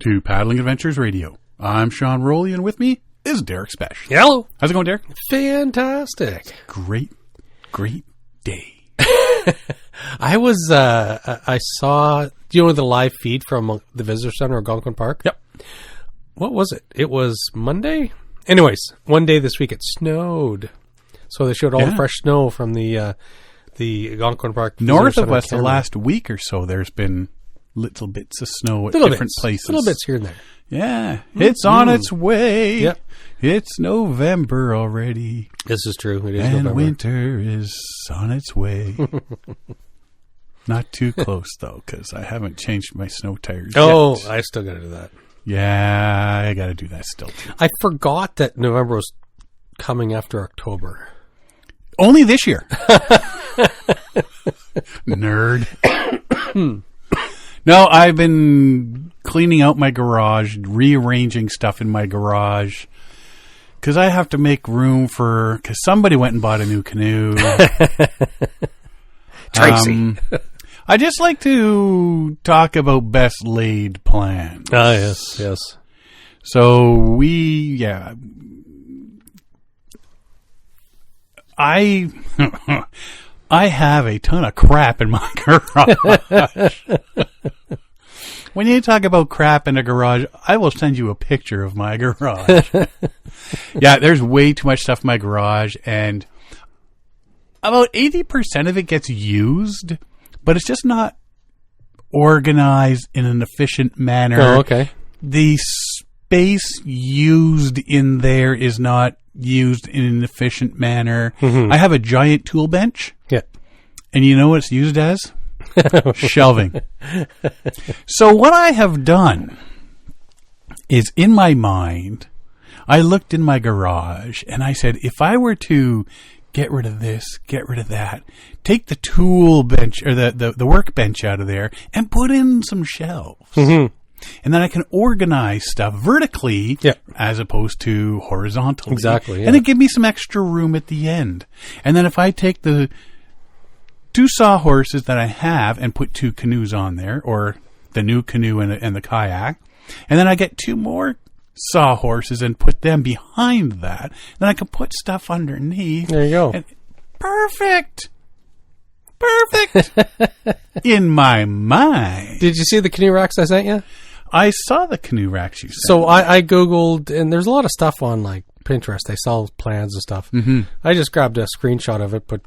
to Paddling Adventures Radio. I'm Sean Rowley, and with me is Derek Spesh. Hello. How's it going, Derek? Fantastic. Great day. I saw, do you know the live feed from the Visitor Center at Algonquin Park? Yep. What was it? It was Monday? Anyways, one day this week it snowed. So they showed all the fresh snow from the Algonquin Park Visitor North Center of us, camera. the last week or so, there's been little bits of snow at different places. Little bits here and there. Yeah. It's on its way. Yep. It's November already. This is true. It is And November. winter is on its way. Not too close, though, because I haven't changed my snow tires yet. I still got to do that. Yeah, I got to do that still, too. I forgot that November was coming after October. Only this year. Nerd. No, I've been cleaning out my garage, rearranging stuff in my garage, because I have to make room for, because somebody went and bought a new canoe. Tracy. I just like to talk about best laid plans. Ah, yes. So I have a ton of crap in my garage. When you talk about crap in a garage, I will send you a picture of my garage. Yeah, there's way too much stuff in my garage, and about 80% of it gets used, but it's just not organized in an efficient manner. Oh, okay. The space used in there is not used in an efficient manner. Mm-hmm. I have a giant tool bench. Yeah. And you know what it's used as? Shelving. So what I have done is, in my mind, I looked in my garage and I said, if I were to get rid of this, get rid of that, take the tool bench or the workbench out of there and put in some shelves. Mm-hmm. And then I can organize stuff vertically as opposed to horizontally. Exactly. Yeah. And it gives me some extra room at the end. And then if I take the two sawhorses that I have and put two canoes on there, or the new canoe and the kayak, and then I get two more sawhorses and put them behind that, then I can put stuff underneath. There you go. And Perfect. In my mind. Did you see the canoe racks I sent you? I saw the canoe racks you sent. So I Googled, and there's a lot of stuff on like Pinterest. They sell plans and stuff. Mm-hmm. I just grabbed a screenshot of it, but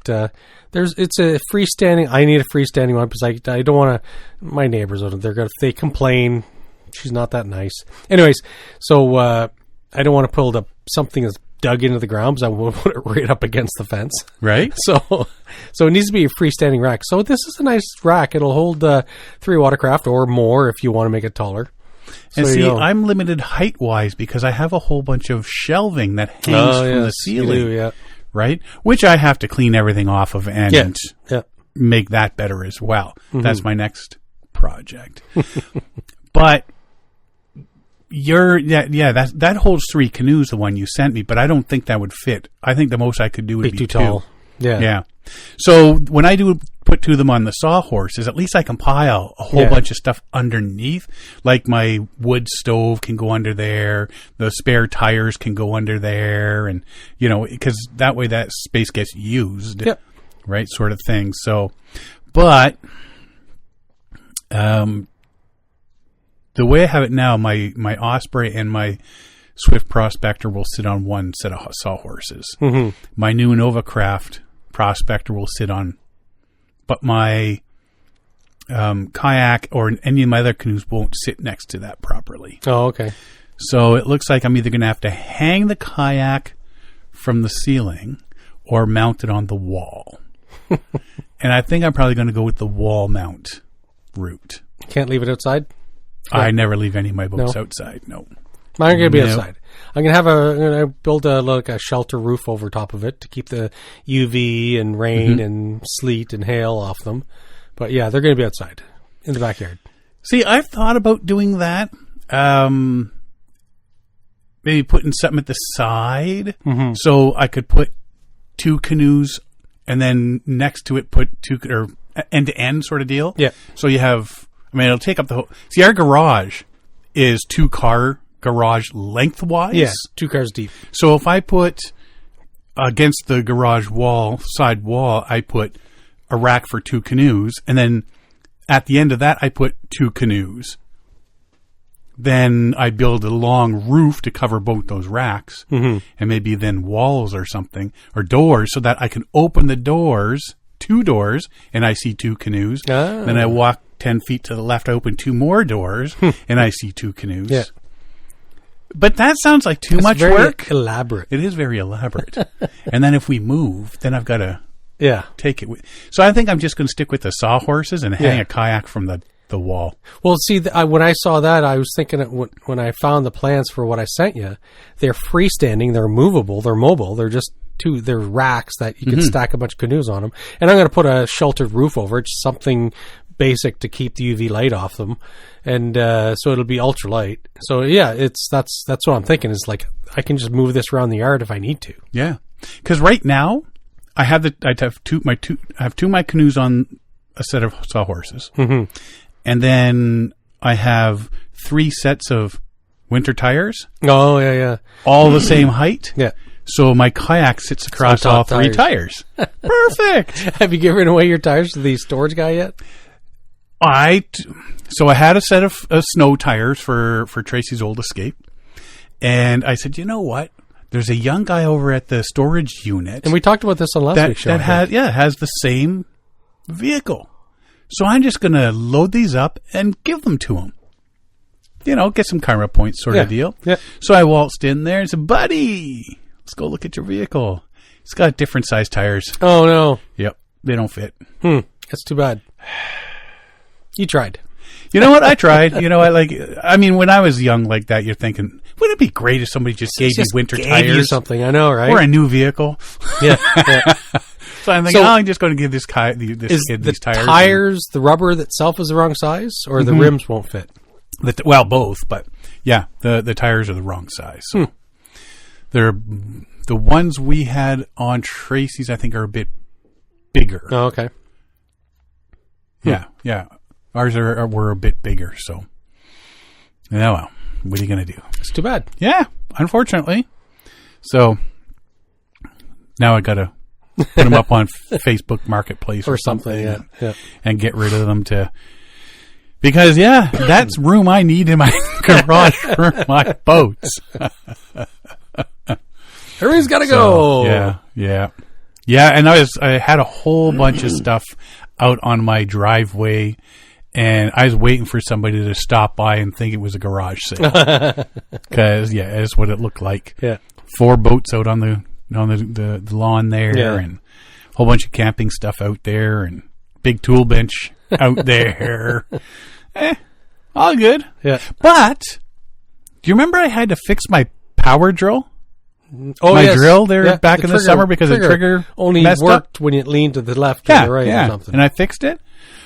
it's a freestanding. I need a freestanding one because I don't want to. My neighbors, if they complain, she's not that nice. Anyways, so I don't want to pull up something that's dug into the ground because I will put it right up against the fence. Right. So it needs to be a freestanding rack. So this is a nice rack. It'll hold 3 watercraft or more if you want to make it taller. And see, I'm limited height-wise because I have a whole bunch of shelving that hangs from the ceiling, you do, right? Which I have to clean everything off of and make that better as well. Mm-hmm. That's my next project. But that holds 3 canoes, the one you sent me, but I don't think that would fit. I think the most I could do would be too tall. Yeah. So when I put 2 of them on the sawhorses, at least I can pile a whole bunch of stuff underneath. Like my wood stove can go under there, the spare tires can go under there, and because that way that space gets used, right, sort of thing. So, but the way I have it now, my Osprey and my Swift Prospector will sit on one set of sawhorses. Mm-hmm. My new Novacraft Prospector will sit on, but my kayak or any of my other canoes won't sit next to that properly. Oh, okay. So it looks like I'm either going to have to hang the kayak from the ceiling or mount it on the wall. And I think I'm probably going to go with the wall mount route. Can't leave it outside? I never leave any of my boats outside. No. Mine are going to be outside. I'm going to build a shelter roof over top of it to keep the UV and rain and sleet and hail off them. But yeah, they're going to be outside in the backyard. See, I've thought about doing that. Maybe putting something at the side so I could put 2 canoes and then next to it put 2 or end to end sort of deal. Yeah. So you have, it'll take up the whole. See, our garage is 2-car garage lengthwise. Yeah, 2 cars deep. So if I put against the garage side wall, I put a rack for 2 canoes, and then at the end of that, I put 2 canoes. Then I build a long roof to cover both those racks, and maybe then walls or something, or doors, so that I can open the doors, 2 doors, and I see 2 canoes. Then I walk 10 feet to the left, I open 2 more doors, and I see 2 canoes. Yeah. But that sounds like too much work. Elaborate. It is very elaborate. And then if we move, then I've got to take it. So I think I'm just going to stick with the sawhorses and hang a kayak from the wall. Well, see, when I saw that, I was thinking when I found the plans for what I sent you, they're freestanding, they're movable, they're mobile, they're just they're racks that you can stack a bunch of canoes on them. And I'm going to put a sheltered roof over it, something basic to keep the UV light off them, and so it'll be ultralight. So yeah, that's what I'm thinking is like I can just move this around the yard if I need to. Yeah, because right now I have two of my canoes on a set of sawhorses, and then I have 3 sets of winter tires. Oh yeah, all the same height. Yeah. So my kayak sits across all 3 tires. Perfect. Have you given away your tires to the storage guy yet? So I had a set of snow tires for Tracy's old Escape, and I said, you know what? There's a young guy over at the storage unit, and we talked about this on last week's show. That has the same vehicle. So I'm just going to load these up and give them to him. You know, get some karma points sort of deal. Yeah. So I waltzed in there and said, buddy, let's go look at your vehicle. It's got different size tires. Oh, no. Yep. They don't fit. That's too bad. You tried. You know what? I tried. You know, when I was young like that, you're thinking, wouldn't it be great if somebody just gave you winter tires? You something, I know, right? Or a new vehicle. Yeah. So I'm thinking, I'm just going to give this kid these tires. Tires, the rubber itself is the wrong size, or the rims won't fit? Well, both, but yeah, the tires are the wrong size. So they're the ones we had on Tracy's, I think, are a bit bigger. Oh, okay. Yeah. Ours were a bit bigger, so. Yeah, well, what are you going to do? It's too bad. Yeah, unfortunately. So, now I got to put them up on Facebook Marketplace or something. And get rid of them because, that's room I need in my garage for my boats. Everybody's got to go. Yeah, and I had a whole bunch of stuff out on my driveway, and I was waiting for somebody to stop by and think it was a garage sale. Because, that's what it looked like. Yeah. 4 boats out on the lawn there, and a whole bunch of camping stuff out there, and big tool bench out there. All good. Yeah. But, do you remember I had to fix my power drill? Oh, my drill there back in the summer because the trigger only worked when it leaned to the left or the right or something. And I fixed it.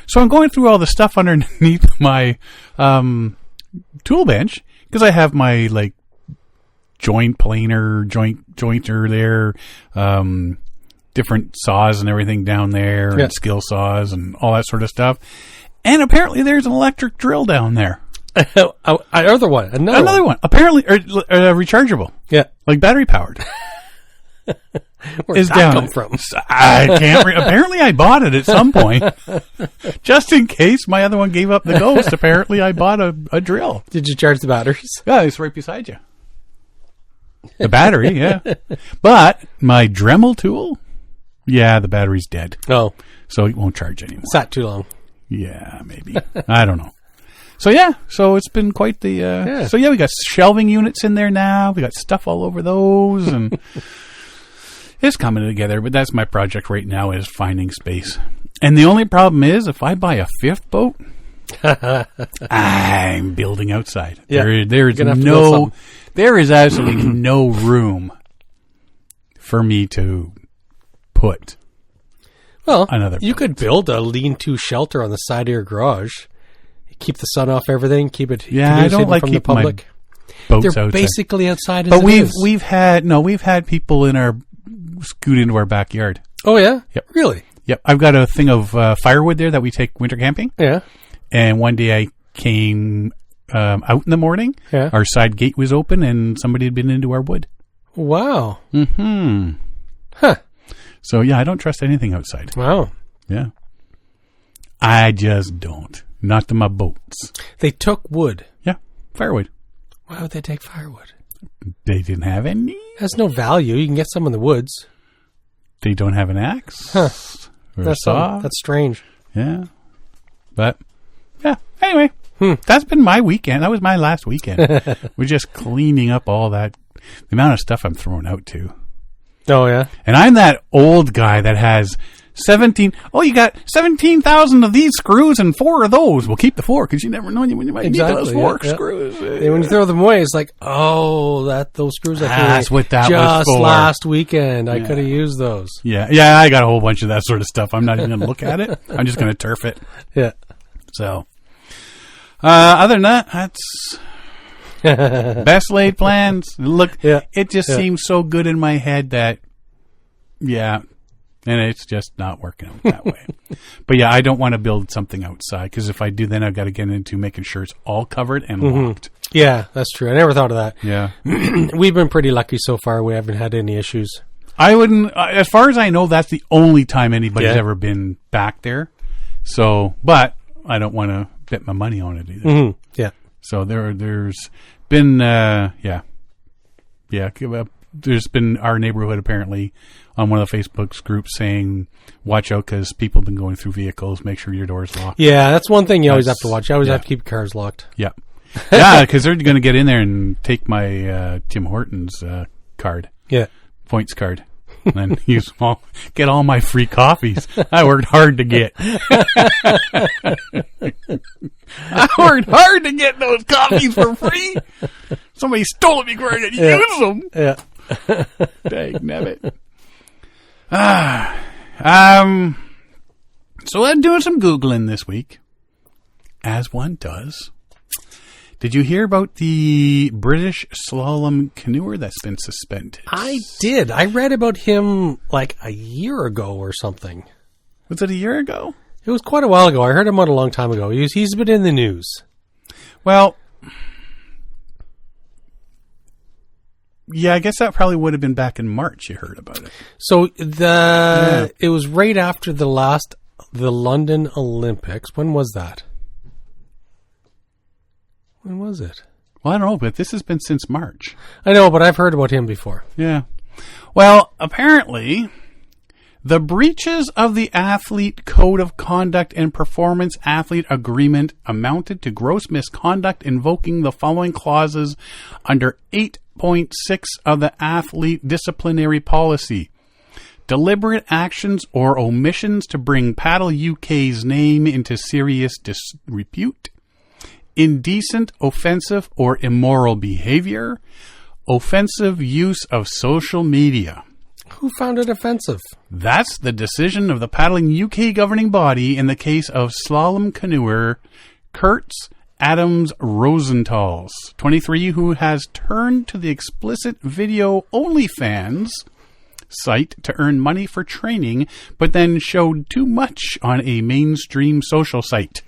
So I'm going through all the stuff underneath my tool bench because I have my jointer there, different saws and everything down there, and skill saws and all that sort of stuff. And apparently there's an electric drill down there. Another one. Apparently, rechargeable. Yeah, like battery powered. Where's that come from? I can't. Apparently, I bought it at some point, just in case my other one gave up the ghost. Apparently, I bought a drill. Did you charge the batteries? Yeah, it's right beside you. The battery, yeah. But my Dremel tool, the battery's dead. Oh, so it won't charge anymore. Sat too long. Yeah, maybe. I don't know. So it's been quite the. So we got shelving units in there now. We got stuff all over those, and it's coming together. But that's my project right now, is finding space. And the only problem is, if I buy a 5th boat, I'm building outside. Yeah. There is absolutely no room for me to put. Well, another. You could build a lean-to shelter on the side of your garage. Keep the sun off everything. Keep it. I don't like from keeping the public. My boats They're outside. basically outside. But we've had people in our scoot into our backyard. Oh yeah. Yep. Really? Yep. I've got a thing of firewood there that we take winter camping. Yeah. And one day I came out in the morning. Yeah. Our side gate was open and somebody had been into our wood. Wow. Mm-hmm. Huh. So, yeah, I don't trust anything outside. Wow. Yeah. I just don't. Not to my boats. They took wood. Yeah, firewood. Why would they take firewood? They didn't have any. Has no value. You can get some in the woods. They don't have an axe. Huh. Or a saw. That's strange. Yeah. But, yeah, anyway. That's been my weekend. That was my last weekend. We're just cleaning up all that. The amount of stuff I'm throwing out, too. Oh, yeah? And I'm that old guy that has 17. Oh, you got 17,000 of these screws and 4 of those. Well, keep the 4 because you never know when you might need those 4 screws. And when you throw them away, it's like, oh, those screws I That's what that just was for. Last weekend. I could have used those. Yeah, I got a whole bunch of that sort of stuff. I'm not even going to look at it. I'm just going to turf it. Yeah. So, other than that, that's best laid plans. Look, it just seems so good in my head that, and it's just not working out that way. But yeah, I don't want to build something outside because if I do, then I've got to get into making sure it's all covered and locked. Yeah, that's true. I never thought of that. Yeah. We've been pretty lucky so far. We haven't had any issues. I wouldn't, as far as I know, that's the only time anybody's ever been back there. So, but I don't want to bet my money on it either. Mm-hmm. Yeah. So there's been, there's been our neighborhood apparently on one of the Facebook groups saying, watch out because people have been going through vehicles, make sure your door's locked. Yeah, that's one thing you always have to watch. You always have to keep cars locked. Yeah. Yeah, because they're going to get in there and take my Tim Hortons card. Yeah. Points card. And then get all my free coffees. I worked hard to get. I worked hard to get those coffees for free. Somebody stole it before I could use them. Yeah. Dagnabbit. So I'm doing some Googling this week, as one does. Did you hear about the British slalom canoer that's been suspended? I did. I read about him like a year ago or something. Was it a year ago? It was quite a while ago. I heard him on a long time ago. He's been in the news. Well, yeah, I guess that probably would have been back in March you heard about it. So it was right after the London Olympics. When was that? When was it? Well, I don't know, but this has been since March. I know, but I've heard about him before. Yeah. Well, apparently, the breaches of the Athlete Code of Conduct and Performance Athlete Agreement amounted to gross misconduct invoking the following clauses under 8.6 of the Athlete Disciplinary Policy. Deliberate actions or omissions to bring Paddle UK's name into serious disrepute. Indecent, offensive, or immoral behavior. Offensive use of social media. Who found it offensive? That's the decision of the Paddling UK governing body in the case of slalom canoer Kurtz Adams Rosenthal's 23, who has turned to the explicit video OnlyFans site to earn money for training, but then showed too much on a mainstream social site.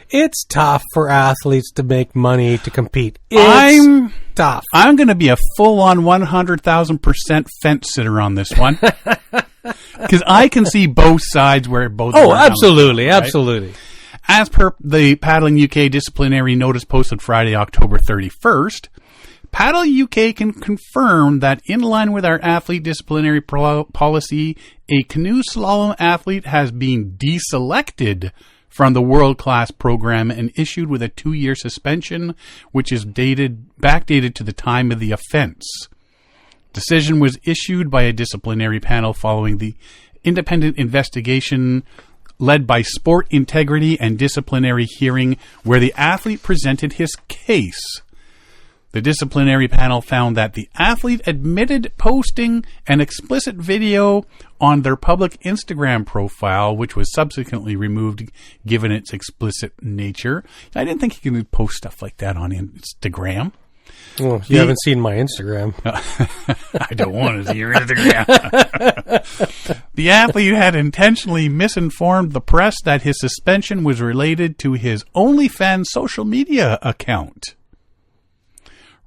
It's tough for athletes to make money to compete. It's tough. I'm going to be a full-on 100,000% fence sitter on this one. Because I can see both sides where both are. Oh, absolutely, right? Absolutely. As per the Paddling UK disciplinary notice posted Friday, October 31st, Paddle UK can confirm that in line with our athlete disciplinary policy, a canoe slalom athlete has been deselected from the world-class program and issued with a 2-year suspension, which is backdated to the time of the offense. Decision was issued by a disciplinary panel following the independent investigation led by Sport Integrity and Disciplinary Hearing, where the athlete presented his case. The disciplinary panel found that the athlete admitted posting an explicit video on their public Instagram profile, which was subsequently removed given its explicit nature. I didn't think you could post stuff like that on Instagram. Well, you haven't seen my Instagram. I don't want to see your Instagram. The athlete had intentionally misinformed the press that his suspension was related to his OnlyFans social media account.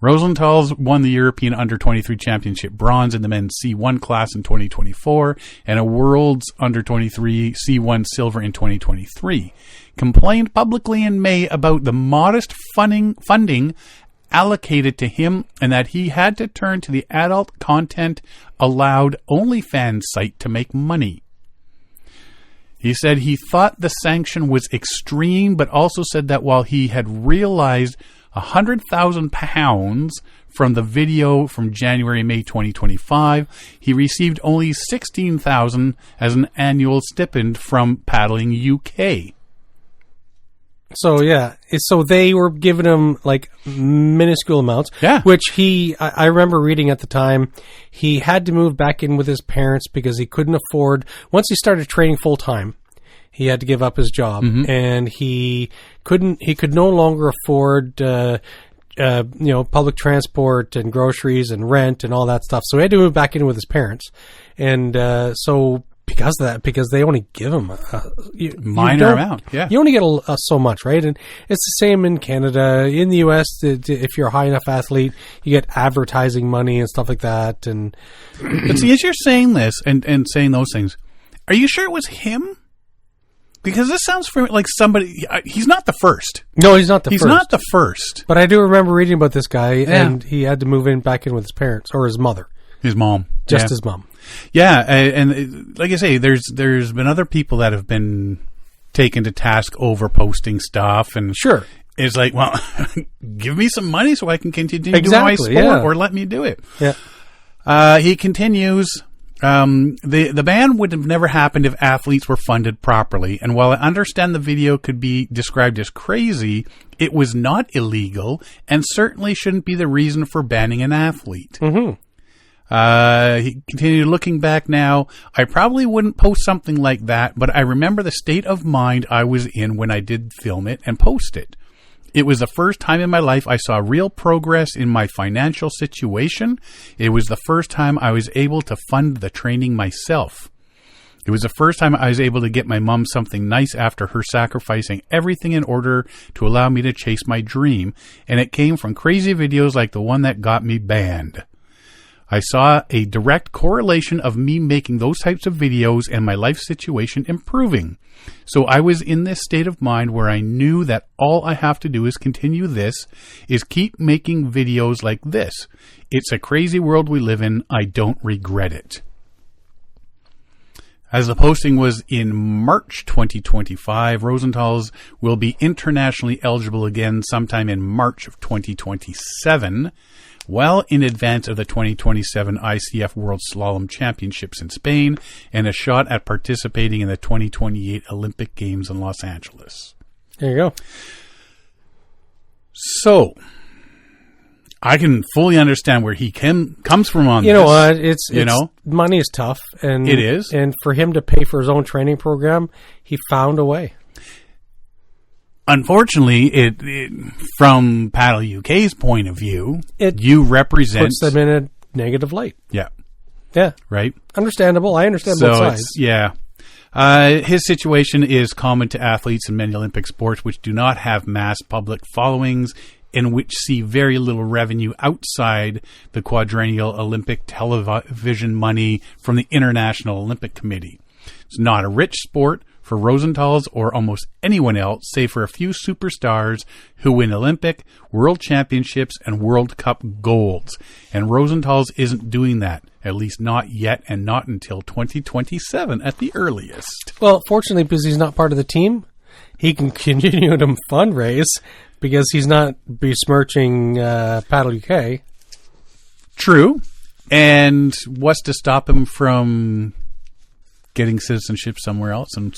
Rosenthal's won the European Under-23 Championship bronze in the men's C1 class in 2024 and a World's Under-23 C1 silver in 2023. Complained publicly in May about the modest funding allocated to him and that he had to turn to the adult content allowed OnlyFans site to make money. He said he thought the sanction was extreme, but also said that while he had realized £100,000 from the video from January-May 2025, he received only $16,000 as an annual stipend from Paddling UK. So, yeah. So they were giving him, like, minuscule amounts. Yeah. Which I remember reading at the time, he had to move back in with his parents because he couldn't afford, once he started training full-time, he had to give up his job. Mm-hmm. And he could no longer afford, public transport and groceries and rent and all that stuff. So he had to move back in with his parents. And, because of that, because they only give him a minor amount. Yeah. You only get so much, right? And it's the same in Canada. In the U.S., if you're a high enough athlete, you get advertising money and stuff like that. But see, as you're saying this and saying those things, are you sure it was him? Because this sounds like somebody. He's not the first. No, he's not the first. He's not the first. But I do remember reading about this guy, and he had to move back in with his parents or his mother. His mom. Just his mom. Yeah, and like I say, there's been other people that have been taken to task over posting stuff, and sure, it's like, well, give me some money so I can continue doing my sport, or let me do it. Yeah. He continues. The ban would have never happened if athletes were funded properly, and while I understand the video could be described as crazy, it was not illegal, and certainly shouldn't be the reason for banning an athlete. Mm-hmm. He continued, looking back now, I probably wouldn't post something like that, but I remember the state of mind I was in when I did film it and post it. It was the first time in my life I saw real progress in my financial situation. It was the first time I was able to fund the training myself. It was the first time I was able to get my mom something nice after her sacrificing everything in order to allow me to chase my dream, and it came from crazy videos like the one that got me banned. I saw a direct correlation of me making those types of videos and my life situation improving. So I was in this state of mind where I knew that all I have to do is continue this, is keep making videos like this. It's a crazy world we live in. I don't regret it. As the posting was in March 2025, Rosenthal's will be internationally eligible again sometime in March of 2027. Well in advance of the 2027 ICF World Slalom Championships in Spain and a shot at participating in the 2028 Olympic Games in Los Angeles. There you go. So, I can fully understand where he comes from on this. You know what? It's money is tough. And it is. And for him to pay for his own training program, he found a way. Unfortunately, it from Paddle UK's point of view, you represent... puts them in a negative light. Yeah. Yeah. Right? Understandable. I understand both sides. Yeah. His situation is common to athletes in many Olympic sports which do not have mass public followings and which see very little revenue outside the quadrennial Olympic television money from the International Olympic Committee. It's not a rich sport for Rosenthal's or almost anyone else, save for a few superstars who win Olympic, World Championships, and World Cup golds. And Rosenthal's isn't doing that, at least not yet, and not until 2027 at the earliest. Well, fortunately, because he's not part of the team, he can continue to fundraise because he's not besmirching Paddle UK. True. And what's to stop him from getting citizenship somewhere else and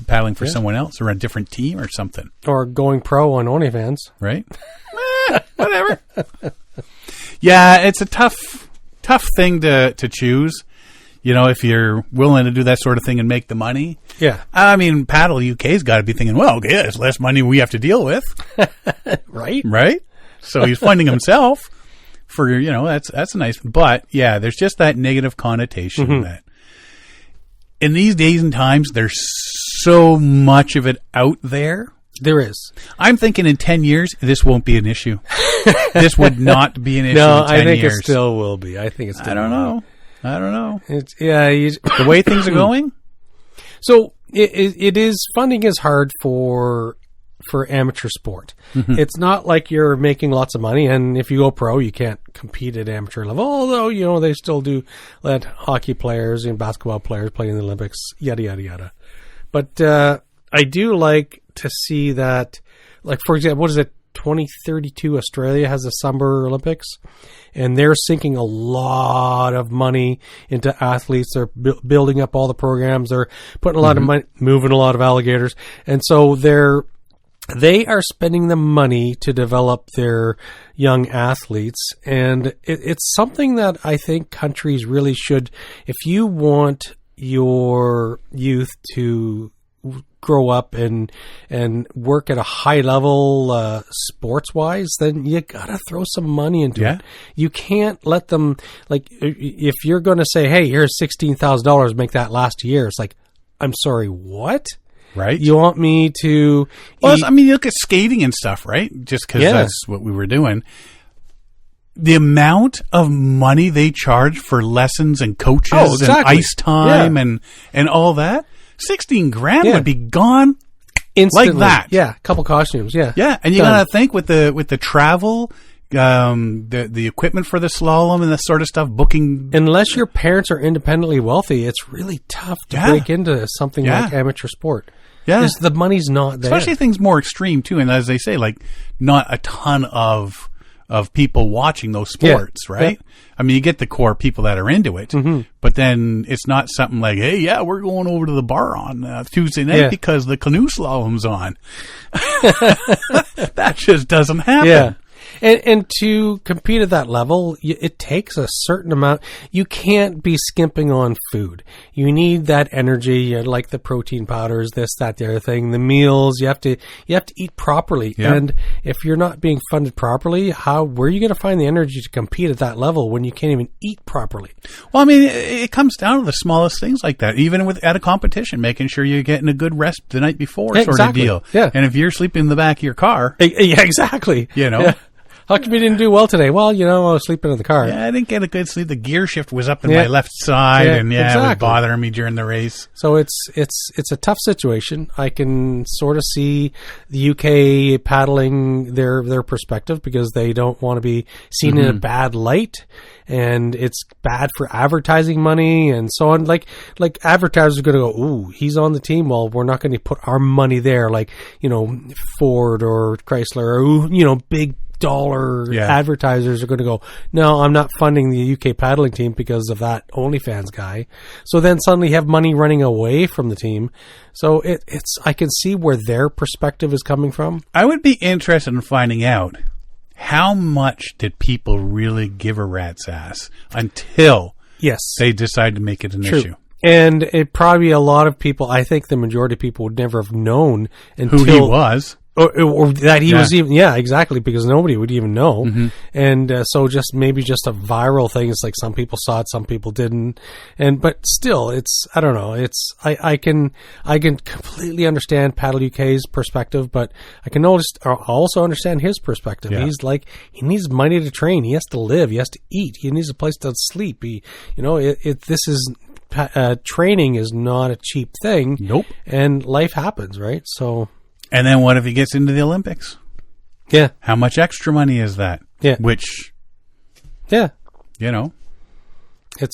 paddling for someone else or a different team or something? Or going pro on OnlyFans. Right? Whatever. Yeah, it's a tough thing to choose. You know, if you're willing to do that sort of thing and make the money. Yeah. I mean, Paddle UK's got to be thinking, well, okay, there's less money we have to deal with. Right? Right? So he's funding himself. for, that's nice. But yeah, there's just that negative connotation that in these days and times, there's so much of it out there. There is. I'm thinking in 10 years, this won't be an issue. This would not be an issue in 10 years. No, I think it still will be. I don't know. I don't know. The way things are going? So it is, funding is hard for amateur sport. It's not like you're making lots of money, and if you go pro, you can't compete at amateur level, although, they still do let hockey players and basketball players play in the Olympics, yada, yada, yada. But I do like to see that, like, for example, what is it, 2032 Australia has the Summer Olympics, and they're sinking a lot of money into athletes. They're building up all the programs. They're putting a lot of money, moving a lot of alligators, and so they are spending the money to develop their young athletes, and it's something that I think countries really should. If you want your youth to grow up and work at a high level sports wise, then you gotta throw some money into it. You can't let them, like, if you're going to say, hey, here's $16,000, make that last year. It's like, I'm sorry, what? Right. You want me to... Well, you look at skating and stuff, right? Just because that's what we were doing. The amount of money they charge for lessons and coaches and ice time and all that, $16,000 would be gone instantly. Like that. Yeah, a couple costumes, yeah. Yeah, and you got to think with the travel... the equipment for the slalom and that sort of stuff, booking. Unless your parents are independently wealthy, it's really tough to break into something like amateur sport. Yeah. Because the money's not there. Especially things more extreme too. And as they say, like, not a ton of people watching those sports, right? Yeah. I mean, you get the core people that are into it, but then it's not something like, hey, we're going over to the bar on Tuesday night because the canoe slalom's on. That just doesn't happen. Yeah. And to compete at that level, it takes a certain amount. You can't be skimping on food. You need that energy, like the protein powders, this, that, the other thing, the meals. You have to eat properly. Yep. And if you're not being funded properly, where are you going to find the energy to compete at that level when you can't even eat properly? Well, I mean, it comes down to the smallest things like that. Even at a competition, making sure you're getting a good rest the night before, sort of deal. Yeah. And if you're sleeping in the back of your car, exactly. Yeah. How come you didn't do well today? Well, I was sleeping in the car. Yeah, I didn't get a good sleep. The gear shift was up in my left side, and it was bothering me during the race. So it's a tough situation. I can sort of see the UK paddling their perspective because they don't want to be seen in a bad light, and it's bad for advertising money and so on. Like advertisers are going to go, ooh, he's on the team. Well, we're not going to put our money there, like Ford or Chrysler or big dollar advertisers are going to go, no, I'm not funding the UK paddling team because of that OnlyFans guy. So then suddenly you have money running away from the team. So it's I can see where their perspective is coming from. I would be interested in finding out how much did people really give a rat's ass until they decide to make it an issue. And it probably a lot of people, I think the majority of people would never have known until who he was. Or that he was even, exactly, because nobody would even know. And so just a viral thing. It's like some people saw it, some people didn't. But still, I don't know. I can completely understand Paddle UK's perspective, but I can also understand his perspective. Yeah. He's like, he needs money to train. He has to live. He has to eat. He needs a place to sleep. Training is not a cheap thing. Nope. And life happens, right? So. And then what if he gets into the Olympics? Yeah. How much extra money is that? Yeah. Which, it's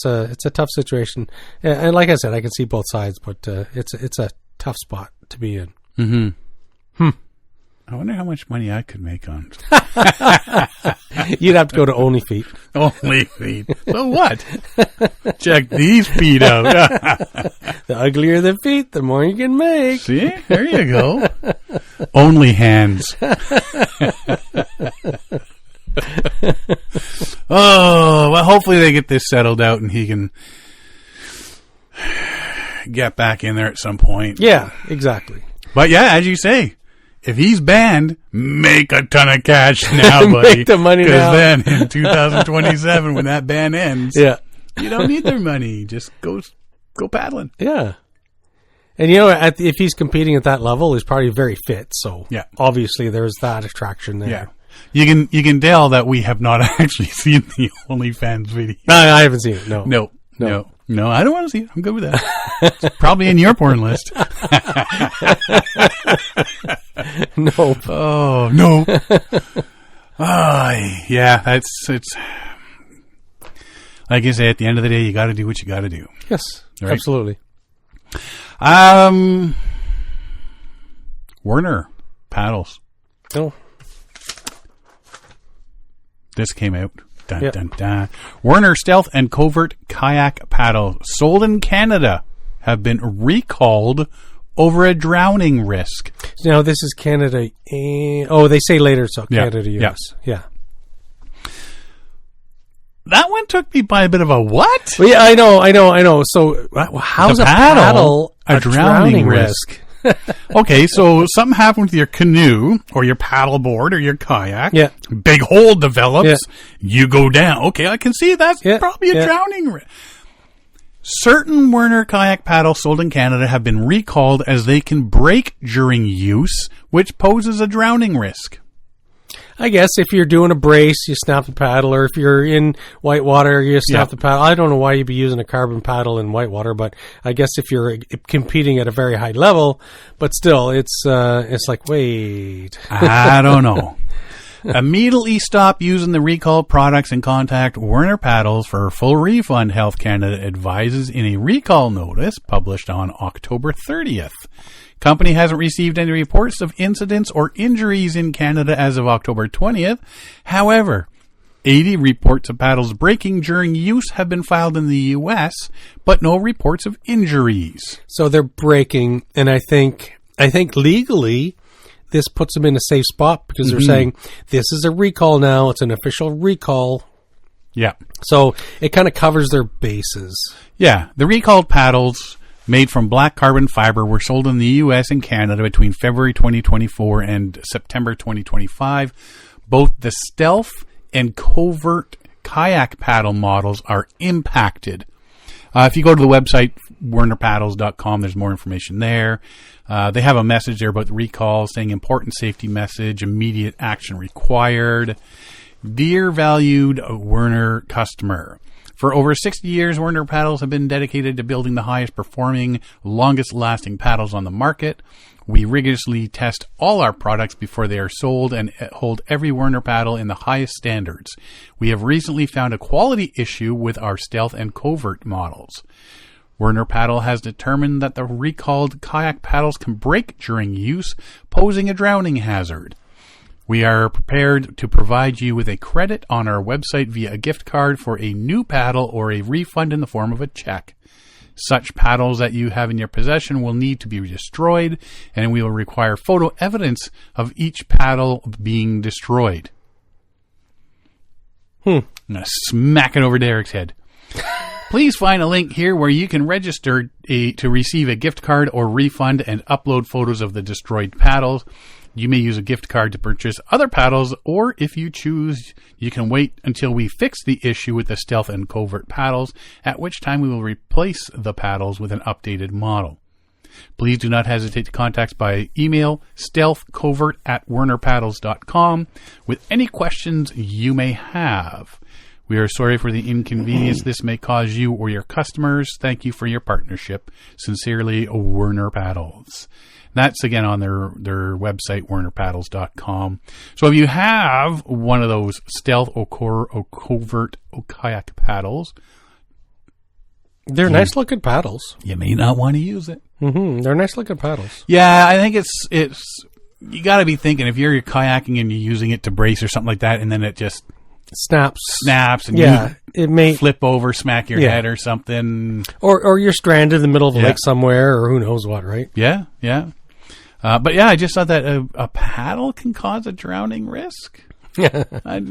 a tough situation. And like I said, I can see both sides, but it's a tough spot to be in. I wonder how much money I could make on. You'd have to go to OnlyFeet. OnlyFeet. So what? Check these feet out. The uglier the feet, the more you can make. See? There you go. Only hands. Oh, well, hopefully they get this settled out and he can get back in there at some point. Yeah, exactly. But yeah, as you say, if he's banned, make a ton of cash now, buddy. Make the money now. Because then in 2027, when that ban ends, Yeah. you don't need their money. Just go paddling. Yeah. And, you know, if he's competing at that level, he's probably very fit. So, Yeah. obviously, there's that attraction there. Yeah. You can tell that we have not actually seen the OnlyFans video. I haven't seen it, no. No, I don't want to see it. I'm good with that. It's probably in your porn list. Nope. Oh, no. Yeah, it's like I say, at the end of the day, you got to do what you got to do. Yes, Right? absolutely. Werner paddles. Oh. This came out. Dun, Yep. dun, dun. Werner Stealth and Covert Kayak Paddle sold in Canada have been recalled over a drowning risk. Now, this is Canada. They say later, so Yeah. Canada, US. Yeah. That one took me by a bit of a what? Well, yeah, I know. So, how's The a paddle a drowning risk? Okay, so something happened with your canoe or your paddle board or your kayak. Yeah. Big hole develops. Yeah. You go down. Okay, I can see that's probably a drowning risk. Certain Werner kayak paddles sold in Canada have been recalled as they can break during use, which poses a drowning risk. I guess if you're doing a brace, you snap the paddle, or if you're in whitewater, you snap the paddle. I don't know why you'd be using a carbon paddle in whitewater, but I guess if you're competing at a very high level, but still, it's like, wait. I don't know. Immediately stop using the recalled products and contact Werner Paddles for a full refund, Health Canada advises in a recall notice published on October 30th. Company hasn't received any reports of incidents or injuries in Canada as of October 20th. However, 80 reports of paddles breaking during use have been filed in the U.S., but no reports of injuries. So they're breaking, and I think legally this puts them in a safe spot because they're saying this is a recall now. It's an official recall. Yeah. So it kind of covers their bases. Yeah. The recalled paddles made from black carbon fiber were sold in the U.S. and Canada between February 2024 and September 2025. Both the Stealth and Covert kayak paddle models are impacted. If you go to the website, wernerpaddles.com, there's more information there. They have a message there about the recall saying important safety message, immediate action required. Dear valued Werner customer, for over 60 years, Werner Paddles have been dedicated to building the highest performing, longest lasting paddles on the market. We rigorously test all our products before they are sold and hold every Werner paddle in the highest standards. We have recently found a quality issue with our Stealth and Covert models. Werner Paddle has determined that the recalled kayak paddles can break during use, posing a drowning hazard. We are prepared to provide you with a credit on our website via a gift card for a new paddle or a refund in the form of a check. Such paddles that you have in your possession will need to be destroyed, and we will require photo evidence of each paddle being destroyed. I'm going to smack it over Derek's head. Please find a link here where you can register to receive a gift card or refund and upload photos of the destroyed paddles. You may use a gift card to purchase other paddles, or if you choose, you can wait until we fix the issue with the Stealth and Covert paddles, at which time we will replace the paddles with an updated model. Please do not hesitate to contact us by email, stealthcovert@wernerpaddles.com, with any questions you may have. We are sorry for the inconvenience this may cause you or your customers. Thank you for your partnership. Sincerely, Werner Paddles. That's, again, on their website, wernerpaddles.com. So if you have one of those Stealth or Covert kayak paddles, they're nice-looking paddles. you may not want to use it. They're nice-looking paddles. Yeah, I think it's you got to be thinking, if you're kayaking and you're using it to brace or something like that, and then it just snaps, and it may flip over, smack your head or something. Or you're stranded in the middle of a lake somewhere, or who knows what, right? Yeah. But I just thought that a paddle can cause a drowning risk. I had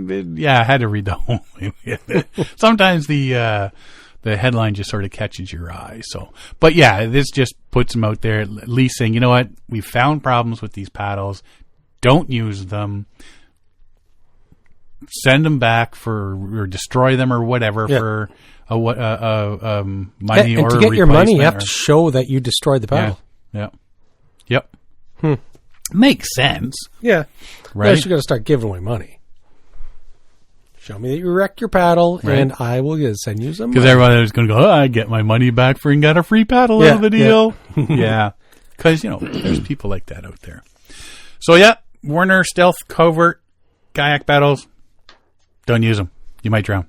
to read the whole thing. Sometimes the the headline just sort of catches your eye. So, but yeah, this just puts them out there, at least saying, you know what, we found problems with these paddles. Don't use them. Send them back or destroy them or whatever for money and or to get your money, you have or, to show that you destroyed the paddle. Yep. Makes sense. Yeah. Right. You got to start giving away money. Show me that you wrecked your paddle, and I will send you some money. Because everybody was going to go, I get my money back for and got a free paddle out of the deal. Yeah. Because, there's people like that out there. So, Warner Stealth Covert kayak paddles. Don't use them. You might drown.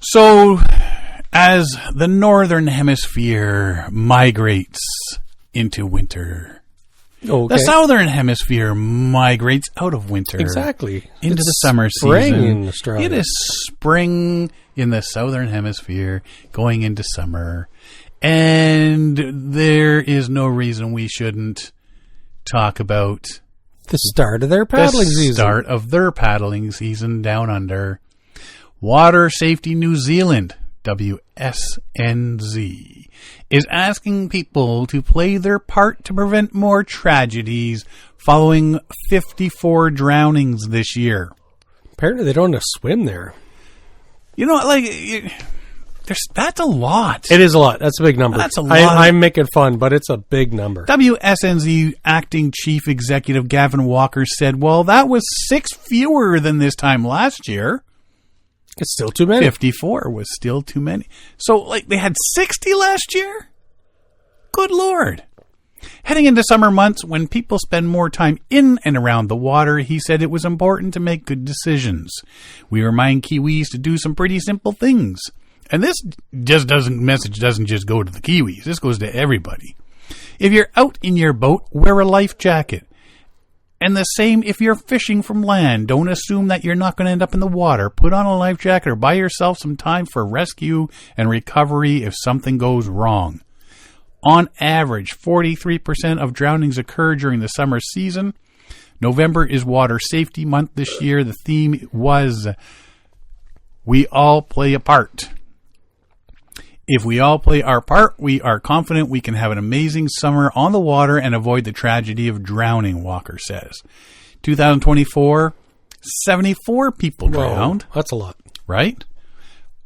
So, as the Northern Hemisphere migrates into winter, the Southern Hemisphere migrates out of winter. Exactly. Into the summer spring season. In Australia. It is spring in the Southern Hemisphere going into summer. And there is no reason we shouldn't talk about the start of their paddling season. The start of their paddling season down under. Water Safety New Zealand, WSNZ, is asking people to play their part to prevent more tragedies following 54 drownings this year. Apparently they don't know how to swim there. That's a lot. It is a lot. That's a big number. That's a lot. I'm making fun, but it's a big number. WSNZ Acting Chief Executive Gavin Walker said, well, that was 6 fewer than this time last year. It's still too many. 54 was still too many. So, they had 60 last year? Good Lord. Heading into summer months, when people spend more time in and around the water, he said it was important to make good decisions. We remind Kiwis to do some pretty simple things. And this message doesn't just go to the Kiwis. This goes to everybody. If you're out in your boat, wear a life jacket. And the same if you're fishing from land. Don't assume that you're not going to end up in the water. Put on a life jacket or buy yourself some time for rescue and recovery if something goes wrong. On average, 43% of drownings occur during the summer season. November is Water Safety Month this year. The theme was, we all play a part. If we all play our part, we are confident we can have an amazing summer on the water and avoid the tragedy of drowning, Walker says. 2024, 74 people drowned. Whoa, that's a lot. Right?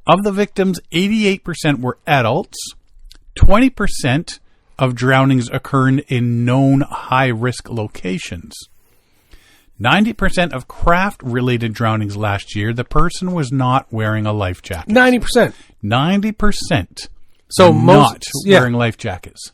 Of the victims, 88% were adults. 20% of drownings occurred in known high-risk locations. 90% of craft-related drownings last year, the person was not wearing a life jacket. 90%. 90%. So not wearing life jackets.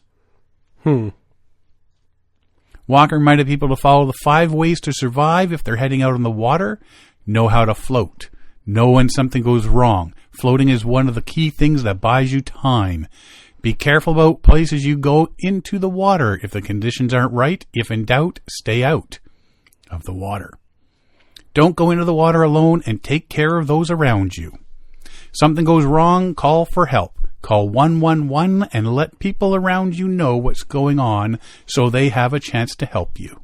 Walker reminded people to follow the 5 ways to survive if they're heading out on the water. Know how to float. Know when something goes wrong. Floating is one of the key things that buys you time. Be careful about places you go into the water. If the conditions aren't right, if in doubt, stay out of the water. Don't go into the water alone and take care of those around you. Something goes wrong, call for help. Call 111 and let people around you know what's going on so they have a chance to help you.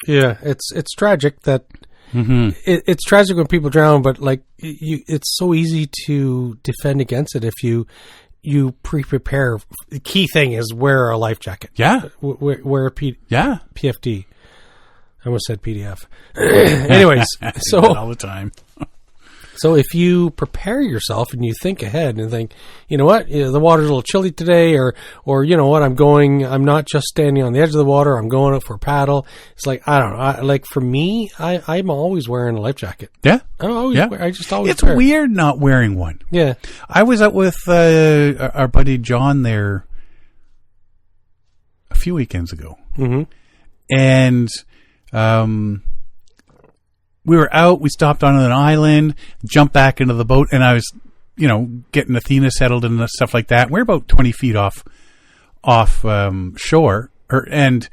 Yeah, it's tragic that it's tragic when people drown, but it's so easy to defend against it if you pre-prepare. The key thing is wear a life jacket. Yeah. Wear a PFD. I almost said PDF. Anyways, so all the time. So if you prepare yourself and you think ahead and think, you know what, the water's a little chilly today, or you know what, I'm not just standing on the edge of the water, I'm going up for a paddle. It's like, I don't know. For me, I'm always wearing a life jacket. Yeah. I just always It's weird not wearing one. Yeah. I was out with our buddy John there a few weekends ago. Mm-hmm. And we were out, we stopped on an island, jumped back into the boat, and I was, getting Athena settled and stuff like that. We're about 20 feet off shore, and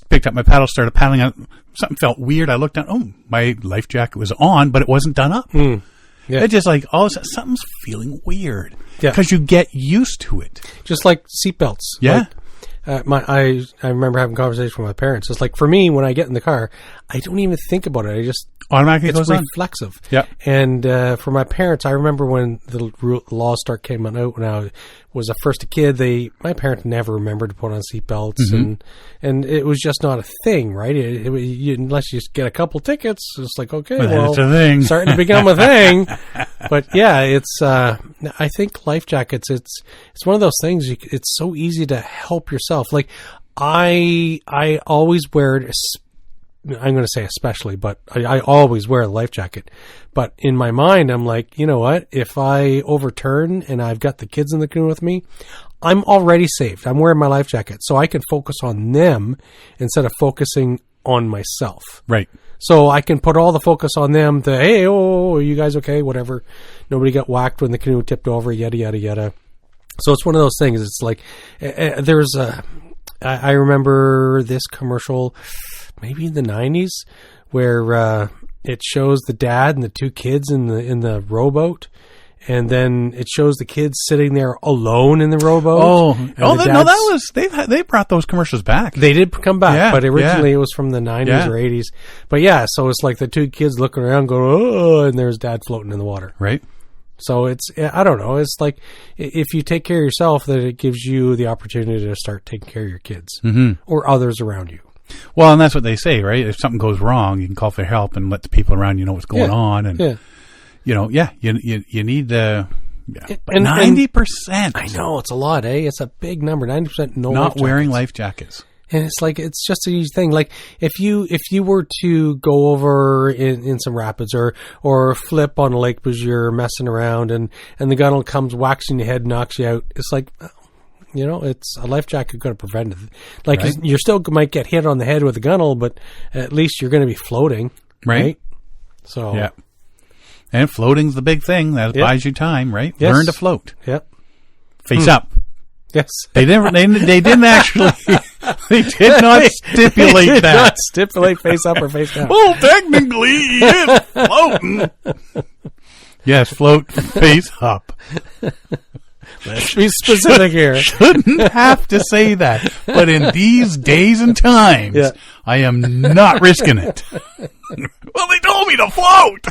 picked up my paddle, started paddling out. Something felt weird. I looked down, oh, my life jacket was on, but it wasn't done up. Yeah. It's just like, all of a sudden, something's feeling weird. Yeah. Because you get used to it. Just like seatbelts. Yeah. I remember having a conversation with my parents. It's like, for me, when I get in the car, I don't even think about it. I just Automatically it's goes on. reflexive. Yep. And for my parents, I remember when the laws came out when I was first a kid. My parents never remembered to put on seatbelts, and it was just not a thing, right? Unless you just get a couple tickets, it's like okay, well, it's a thing. Starting to become a thing. But yeah, it's. I think life jackets. It's one of those things. It's so easy to help yourself. Like I always wear it. I'm going to say especially, but I always wear a life jacket. But in my mind, I'm like, you know what? If I overturn and I've got the kids in the canoe with me, I'm already saved. I'm wearing my life jacket. So I can focus on them instead of focusing on myself. Right. So I can put all the focus on them. Hey, are you guys okay? Whatever. Nobody got whacked when the canoe tipped over, yada, yada, yada. So it's one of those things. It's like I remember this commercial maybe in the 90s where it shows the dad and the two kids in the rowboat, and then it shows the kids sitting there alone in the rowboat. That was they brought those commercials back. They did come back, but originally it was from the 90s or 80s. But yeah, so it's like the two kids looking around going, oh, and there's dad floating in the water. Right. So I don't know. It's like if you take care of yourself, then it gives you the opportunity to start taking care of your kids or others around you. Well, and that's what they say, right? If something goes wrong, you can call for help and let the people around you know what's going on. And, you need the... Yeah. But 90%. I know, it's a lot, eh? It's a big number. 90% not wearing life jackets. And it's like, it's just a huge thing. Like if you were to go over in some rapids or flip on a lake because you're messing around and the gunnel comes, whacks in your head, knocks you out. It's like, it's a life jacket going to prevent it. Like you still might get hit on the head with a gunnel, but at least you're going to be floating. Right. So. Yeah. And floating's the big thing. That buys you time, right? Yes. Learn to float. Yep. Face up. Yes. They didn't actually, they did not stipulate did that. Not stipulate face up or face down. Well, technically, it's floating. Yes, float face up. Let's be specific here. Shouldn't have to say that. But in these days and times, I am not risking it. Well, they told me to float.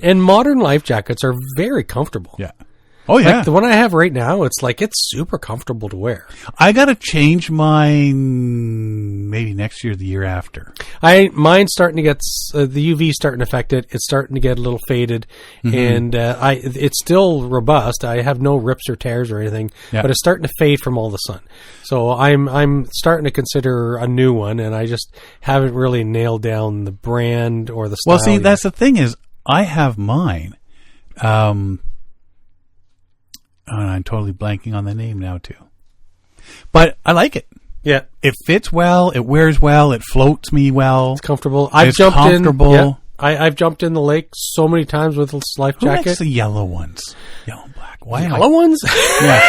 And modern life jackets are very comfortable. Yeah. Oh, yeah. Like the one I have right now, it's super comfortable to wear. I got to change mine maybe next year or the year after. Mine's starting to get, the UV starting to affect it. It's starting to get a little faded. And it's still robust. I have no rips or tears or anything. But it's starting to fade from all the sun. So I'm starting to consider a new one, and I just haven't really nailed down the brand or the style. Well, see, yet. that's the thing is, I have mine. I'm totally blanking on the name now, too. But I like it. Yeah. It fits well. It wears well. It floats me well. It's comfortable. I've jumped in the lake so many times with this life jacket. Who makes the yellow ones? Yellow and black. Why yellow ones? Yeah.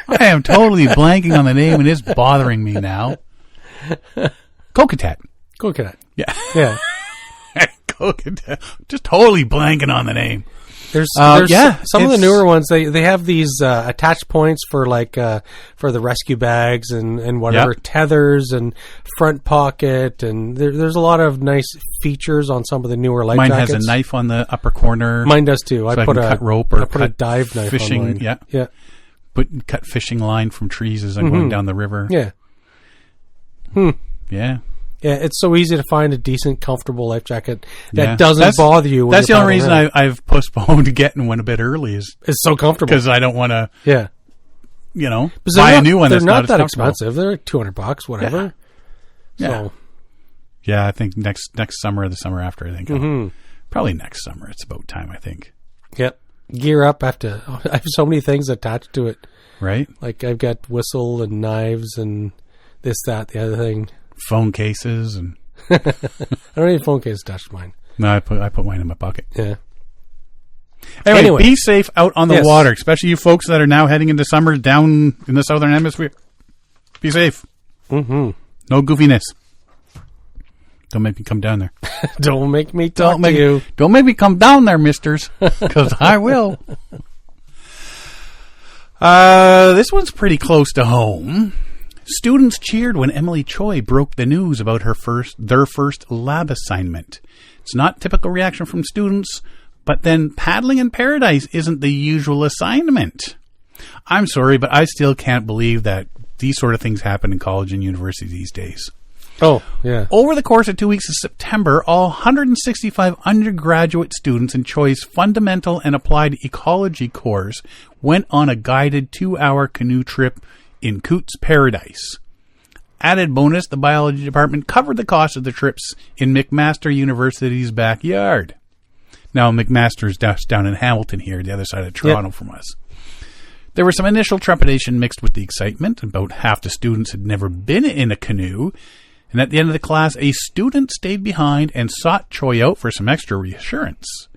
I am totally blanking on the name, and it's bothering me now. Cocotat. Yeah. Yeah. Cocotat. Just totally blanking on the name. There's some of the newer ones. They have these attach points for for the rescue bags and whatever, tethers and front pocket, and there's a lot of nice features on some of the newer life jackets. Mine has a knife on the upper corner. Mine does too. So I put a cut rope or a dive knife fishing. on mine. Yeah. Cut fishing line from trees as I'm going down the river. Yeah. Yeah. Yeah, it's so easy to find a decent, comfortable life jacket that doesn't bother you. That's the only reason I've postponed getting one a bit early is it's so comfortable because I don't want to. Yeah, buy a new one. They're that's not that expensive. expensive. They're $200, whatever. Yeah. So. Yeah, I think next summer or the summer after. I think probably next summer. It's about time. I think. Yep. Gear up. I have so many things attached to it. Right. Like I've got whistle and knives and this, that, the other thing. Phone cases and I don't need a phone case attached to mine. No, I put mine in my pocket. Yeah. Anyway, be safe out on the water, especially you folks that are now heading into summer down in the southern hemisphere. Be safe. No goofiness. Don't make me come down there. Don't make me talk to you. Don't make me come down there, misters, because I will. This one's pretty close to home. Students cheered when Emily Choi broke the news about their first lab assignment. It's not typical reaction from students, but then paddling in paradise isn't the usual assignment. I'm sorry, but I still can't believe that these sort of things happen in college and university these days. Oh, yeah. Over the course of 2 weeks of September, all 165 undergraduate students in Choi's Fundamental and Applied Ecology course went on a guided 2-hour canoe trip in Coots Paradise. Added bonus, the biology department covered the cost of the trips in McMaster University's backyard. Now, McMaster's down in Hamilton here, the other side of Toronto from us. There was some initial trepidation mixed with the excitement. About half the students had never been in a canoe. And at the end of the class, a student stayed behind and sought Choi out for some extra reassurance.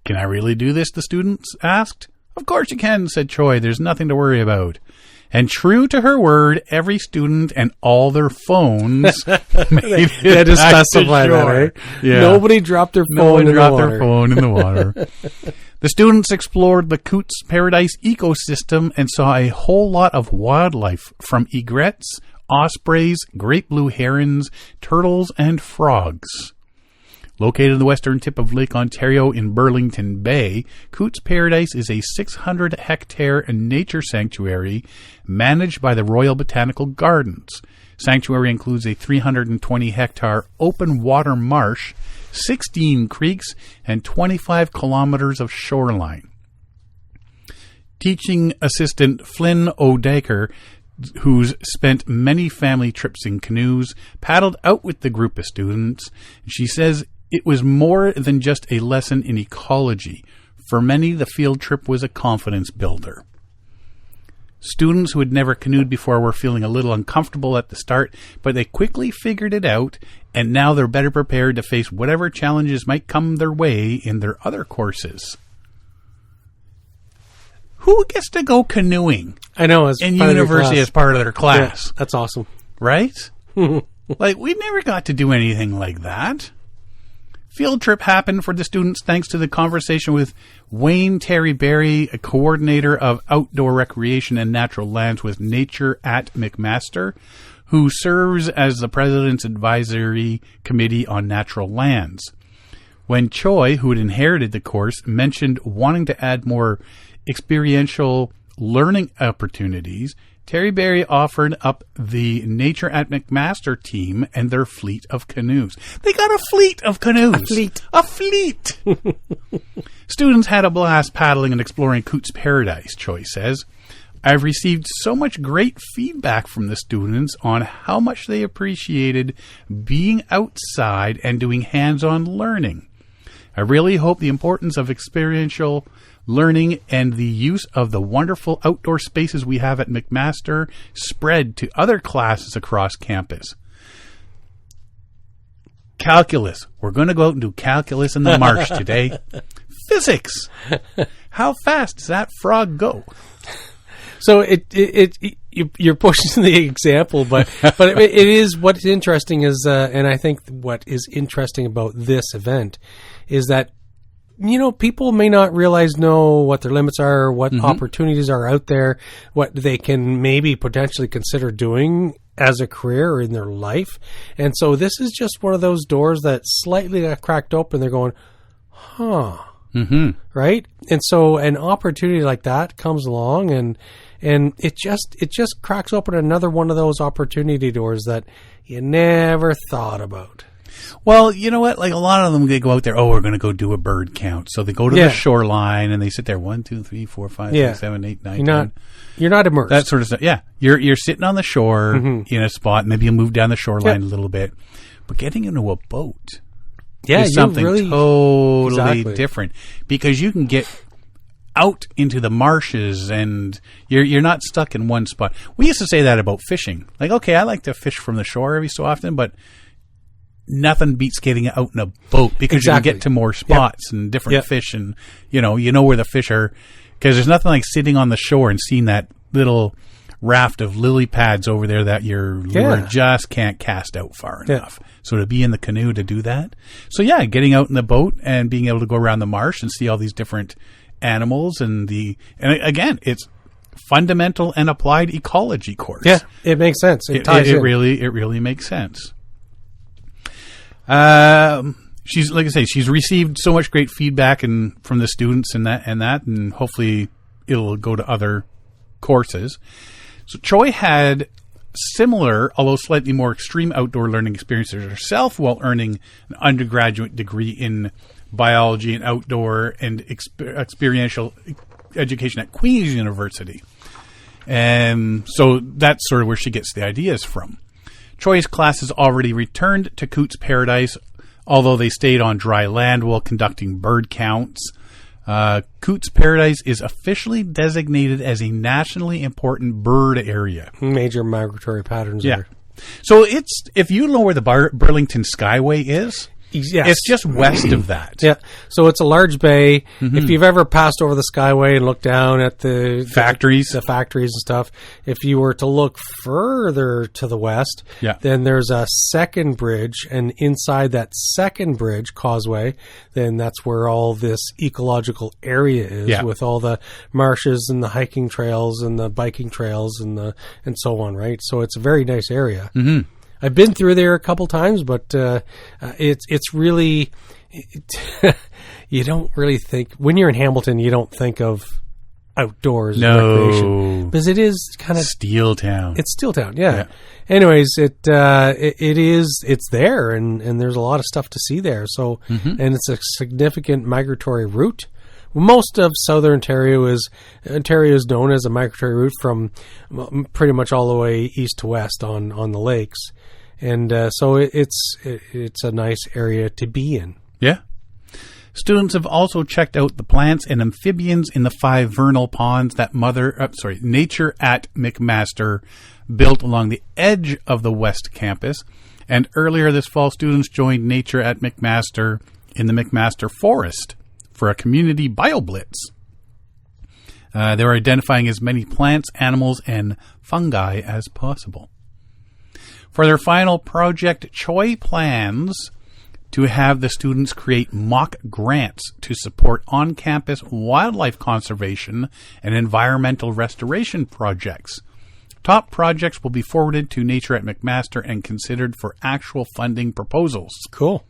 "Can I really do this?" the students asked. "Of course you can," said Choi. "There's nothing to worry about." And true to her word, every student and all their phones made it They had to back specify to that, shore. right? Yeah. Nobody dropped their No phone one in the dropped water. their phone in the water. The students explored the Coots Paradise ecosystem and saw a whole lot of wildlife, from egrets, ospreys, great blue herons, turtles, and frogs. Located in the western tip of Lake Ontario in Burlington Bay, Coots Paradise is a 600-hectare nature sanctuary managed by the Royal Botanical Gardens. Sanctuary includes a 320-hectare open water marsh, 16 creeks, and 25 kilometers of shoreline. Teaching assistant Flynn O'Daker, who's spent many family trips in canoes, paddled out with the group of students. She says it was more than just a lesson in ecology. For many, the field trip was a confidence builder. Students who had never canoed before were feeling a little uncomfortable at the start, but they quickly figured it out, and now they're better prepared to face whatever challenges might come their way in their other courses. Who gets to go canoeing? I know. As in part of their university class. as part of their class? Yeah, that's awesome. Right? Like, we never got to do anything like that. Field trip happened for the students thanks to the conversation with Wayne Terry Berry, a coordinator of outdoor recreation and natural lands with Nature at McMaster, who serves as the president's advisory committee on natural lands. When Choi, who had inherited the course, mentioned wanting to add more experiential learning opportunities, Terry Berry offered up the Nature at McMaster team and their fleet of canoes. They got a fleet of canoes. A fleet. Students had a blast paddling and exploring Coots Paradise, Choi says. I've received so much great feedback from the students on how much they appreciated being outside and doing hands-on learning. I really hope the importance of experiential learning and the use of the wonderful outdoor spaces we have at McMaster spread to other classes across campus. Calculus. We're going to go out and do calculus in the marsh today. Physics. How fast does that frog go? So you're pushing the example, but it is what's interesting is, and I think what is interesting about this event is that, you know, people may not know what their limits are, what opportunities are out there, what they can maybe potentially consider doing as a career or in their life. And so this is just one of those doors that slightly got cracked open. They're going, right? And so an opportunity like that comes along and it just cracks open another one of those opportunity doors that you never thought about. Well, you know what? Like, a lot of them, they go out there, we're going to go do a bird count. So they go to the shoreline and they sit there 1, 2, 3, 4, 5, 6, 7, 8, 9, 10. You're not immersed. That sort of stuff. Yeah. You're sitting on the shore in a spot. Maybe you move down the shoreline a little bit. But getting into a boat is something totally different, because you can get out into the marshes and you're not stuck in one spot. We used to say that about fishing. Like, okay, I like to fish from the shore every so often, but nothing beats getting out in a boat, because you can get to more spots and different fish, and you know where the fish are, because there's nothing like sitting on the shore and seeing that little raft of lily pads over there that your lure just can't cast out far enough. So to be in the canoe to do that. So yeah, getting out in the boat and being able to go around the marsh and see all these different animals and again, it's fundamental and applied ecology course. Yeah, it makes sense. It ties in. It really makes sense. She's, like I say, she's received so much great feedback from the students and hopefully it'll go to other courses. So Choi had similar, although slightly more extreme outdoor learning experiences herself while earning an undergraduate degree in biology and outdoor and experiential education at Queen's University. And so that's sort of where she gets the ideas from. Choi's classes already returned to Coots Paradise, although they stayed on dry land while conducting bird counts. Coots Paradise is officially designated as a nationally important bird area. Major migratory patterns there. So if you know where the Burlington Skyway is, yes. It's just west of that. Yeah. So it's a large bay. Mm-hmm. If you've ever passed over the Skyway and looked down at the factories and stuff, if you were to look further to the west, then there's a second bridge, and inside that second bridge causeway, then that's where all this ecological area is, with all the marshes and the hiking trails and the biking trails and so on, right? So it's a very nice area. Mm-hmm. I've been through there a couple times, but it's really you don't really think when you're in Hamilton, you don't think of outdoors recreation because it is kind of Steel Town. It's Steel Town, yeah. Anyways, it's there, and there's a lot of stuff to see there. So, and it's a significant migratory route. Most of southern Ontario is known as a migratory route from pretty much all the way east to west on the lakes, and so it's a nice area to be in. Yeah. Students have also checked out the plants and amphibians in the 5 vernal ponds that Nature at McMaster built along the edge of the West Campus, and earlier this fall, students joined Nature at McMaster in the McMaster Forest for a community BioBlitz. They were identifying as many plants, animals, and fungi as possible. For their final project, Choi plans to have the students create mock grants to support on-campus wildlife conservation and environmental restoration projects. Top projects will be forwarded to Nature at McMaster and considered for actual funding proposals. Cool.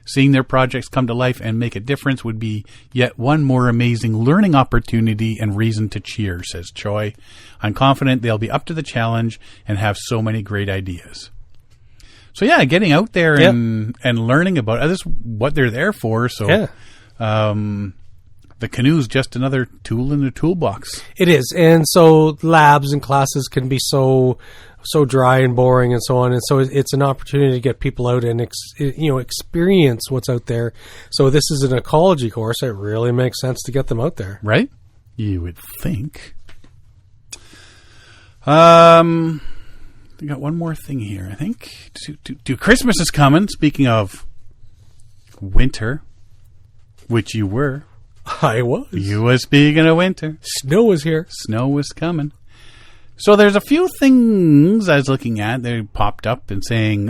Seeing their projects come to life and make a difference would be yet one more amazing learning opportunity and reason to cheer, says Choi. I'm confident they'll be up to the challenge and have so many great ideas. So yeah, getting out there and learning about this is what they're there for. So the canoe's just another tool in the toolbox. It is. And so labs and classes can be so dry and boring and so on. And so it's an opportunity to get people out and experience what's out there. So this is an ecology course. It really makes sense to get them out there. Right? You would think. We got one more thing here, I think. Christmas is coming. Speaking of winter, which you were. I was. You were speaking of winter. Snow was here. Snow was coming. So there's a few things I was looking at. They popped up and saying,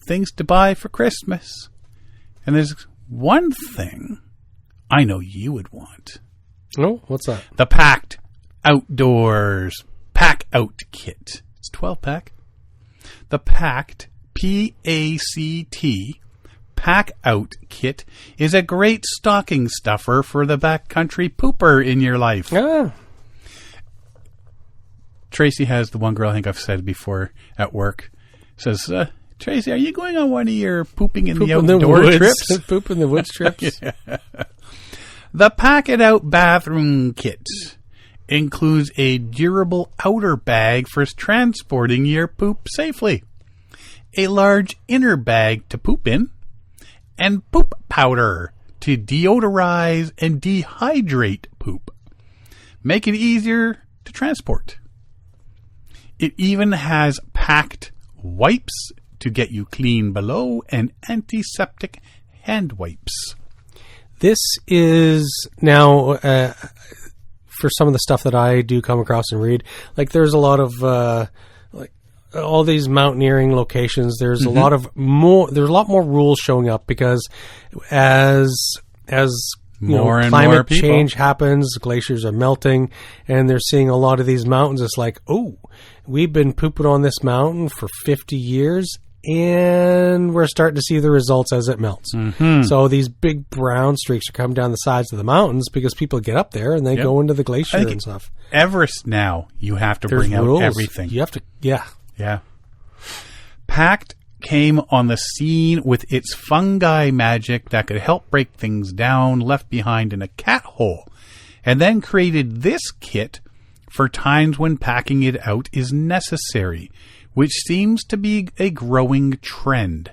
things to buy for Christmas. And there's one thing I know you would want. Oh, what's that? The Packed Outdoors Pack Out Kit. It's 12-pack. The Packed, P-A-C-T, Pack Out Kit is a great stocking stuffer for the backcountry pooper in your life. Ah. Tracy has the one girl I think I've said before at work. Says, Tracy, are you going on one of your pooping in the outdoor trips? Poop in the woods trips? Yeah. The Pack It Out Bathroom Kit includes a durable outer bag for transporting your poop safely, a large inner bag to poop in, and poop powder to deodorize and dehydrate poop. Make it easier to transport. It even has packed wipes to get you clean below and antiseptic hand wipes. This is now, for some of the stuff that I do come across and read, like there's a lot of all these mountaineering locations. There's there's a lot more rules showing up because as More and more climate people. change happens, glaciers are melting, and they're seeing a lot of these mountains. It's like, oh, we've been pooping on this mountain for 50 years, and we're starting to see the results as it melts. Mm-hmm. So these big brown streaks are coming down the sides of the mountains because people get up there and they go into the glacier and stuff. Everest now, you have to bring out everything. You have to, yeah. Yeah. Pact came on the scene with its fungi magic that could help break things down left behind in a cat hole, and then created this kit for times when packing it out is necessary, which seems to be a growing trend.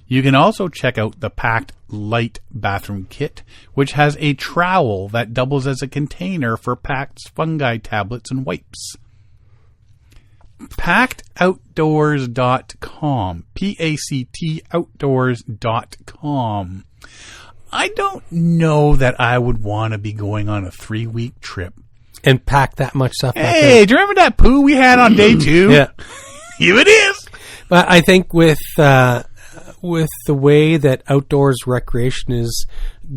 You can also check out the Pact Light Bathroom Kit, which has a trowel that doubles as a container for Pact's fungi tablets and wipes. PactOutdoors.com. P-A-C-T Outdoors.com. I don't know that I would want to be going on a 3-week trip. And pack that much stuff back Hey, do you remember that poo we had on day 2? Yeah. Here it is. But I think with the way that outdoors recreation is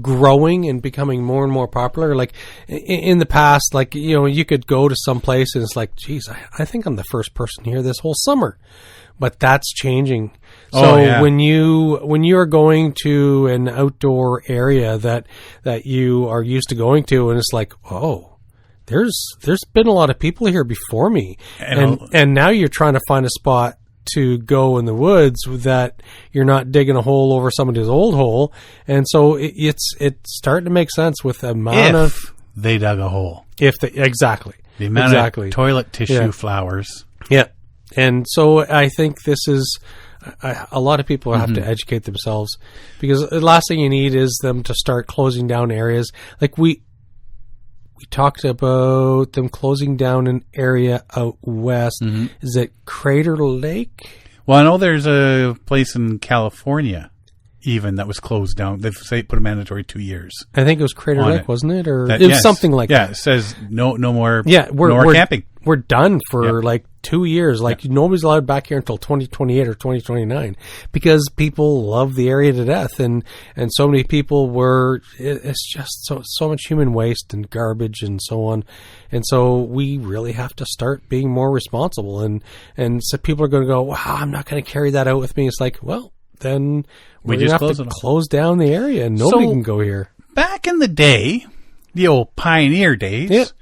growing and becoming more and more popular, like in the past, like, you know, you could go to some place and it's like, geez, I think I'm the first person here this whole summer. But that's changing. So when you are going to an outdoor area that you are used to going to, and it's like, oh, there's been a lot of people here before me, and now you're trying to find a spot to go in the woods that you're not digging a hole over somebody's old hole, and so it's starting to make sense with the amount of they dug a hole. Exactly The amount of toilet tissue flowers. Yeah, and so I think this is a lot of people have to educate themselves, because the last thing you need is them to start closing down areas. Like we talked about them closing down an area out west. Mm-hmm. Is it Crater Lake? Well, I know there's a place in California even that was closed down. They've put a mandatory 2 years. I think it was Crater Lake, wasn't it? Or it was something like that. Yeah, it says no more we're camping. We're done for like 2 years. Like nobody's allowed back here until 2028 or 2029 because people love the area to death, and so many people it's just so much human waste and garbage and so on, and so we really have to start being more responsible, and so people are going to go, wow, I'm not going to carry that out with me. It's like, well, then we're going to have to close down the area and nobody can go here. Back in the day, the old pioneer days,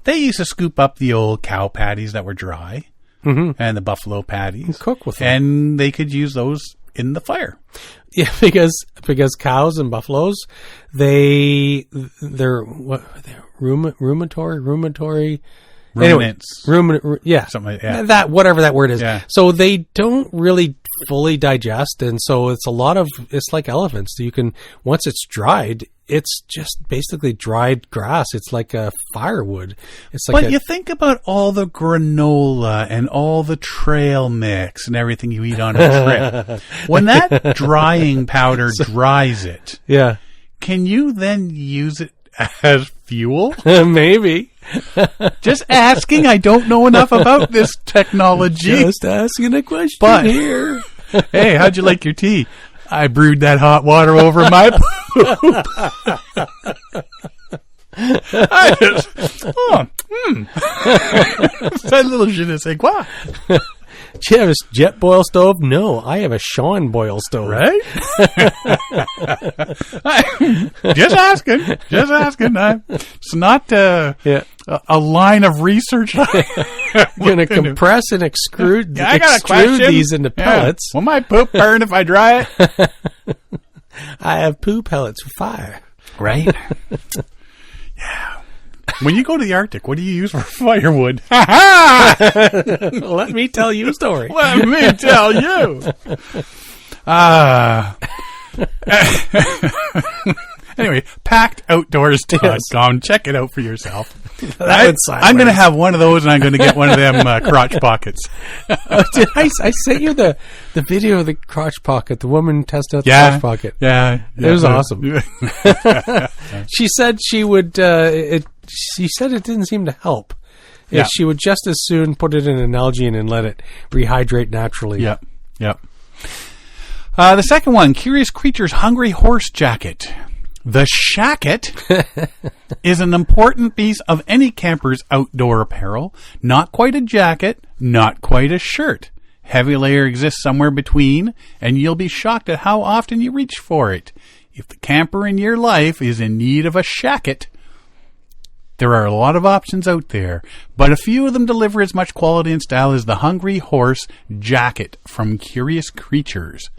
they used to scoop up the old cow patties that were dry and the buffalo patties. And cook with them. And they could use those in the fire. Yeah, because cows and buffaloes, they're ruminatory. Ruminants. Anyway, something like that. That whatever that word is. Yeah. So they don't really fully digest, and so it's like elephants. You can, once it's dried, it's just basically dried grass. It's like a firewood. But you think about all the granola and all the trail mix and everything you eat on a trip. When that drying powder dries it, can you then use it as fuel? Maybe. Just asking. I don't know enough about this technology. Just asking a question here. Hey, how'd you like your tea? I brewed that hot water over my poop. That little je ne sais quoi. Do you have a jet boil stove? No, I have a Sean boil stove. Right? Just asking. It's not a line of research. Going to compress and extrude these into pellets. Will my poop burn if I dry it? I have poo pellets for fire. Right? Yeah. When you go to the Arctic, what do you use for firewood? Let me tell you a story. Let me tell you. Anyway, PactOutdoors.com. Check it out for yourself. I'm going to have one of those, and I'm going to get one of them crotch pockets. Did I sent you the video of the crotch pocket, the woman tested out the crotch pocket. Yeah. It was awesome. She said she would... She said it didn't seem to help. Yeah. She would just as soon put it in an Nalgene and let it rehydrate naturally. Yep. The second one, Curious Creatures Hungry Horse Jacket. The shacket is an important piece of any camper's outdoor apparel. Not quite a jacket, not quite a shirt. Heavy layer exists somewhere between, and you'll be shocked at how often you reach for it. If the camper in your life is in need of a shacket, there are a lot of options out there, but a few of them deliver as much quality and style as the Hungry Horse jacket from Curious Creatures.